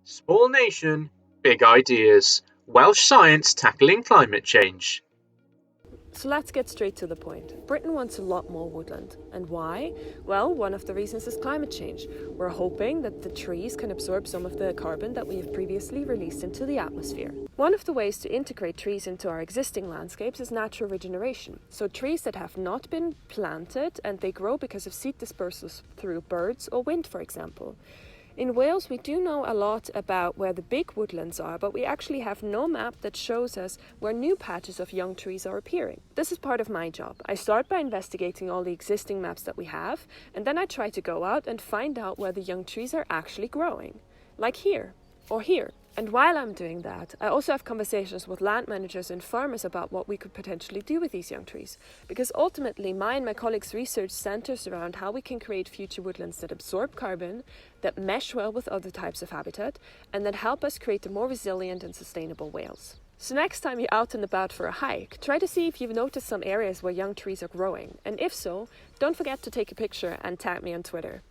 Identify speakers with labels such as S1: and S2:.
S1: Small nation, big ideas. Welsh science tackling climate change.
S2: So let's get straight to the point. Britain wants a lot more woodland. And why? Well, one of the reasons is climate change. We're hoping that the trees can absorb some of the carbon that we have previously released into the atmosphere. One of the ways to integrate trees into our existing landscapes is natural regeneration. So trees that have not been planted and they grow because of seed dispersals through birds or wind, for example. In Wales, we do know a lot about where the big woodlands are, but we actually have no map that shows us where new patches of young trees are appearing. This is part of my job. I start by investigating all the existing maps that we have, and then I try to go out and find out where the young trees are actually growing. Like here, or here. And while I'm doing that, I also have conversations with land managers and farmers about what we could potentially do with these young trees. Because ultimately, my and my colleagues' research centers around how we can create future woodlands that absorb carbon, that mesh well with other types of habitat, and that help us create a more resilient and sustainable Wales. So next time you're out and about for a hike, try to see if you've noticed some areas where young trees are growing. And if so, don't forget to take a picture and tag me on Twitter.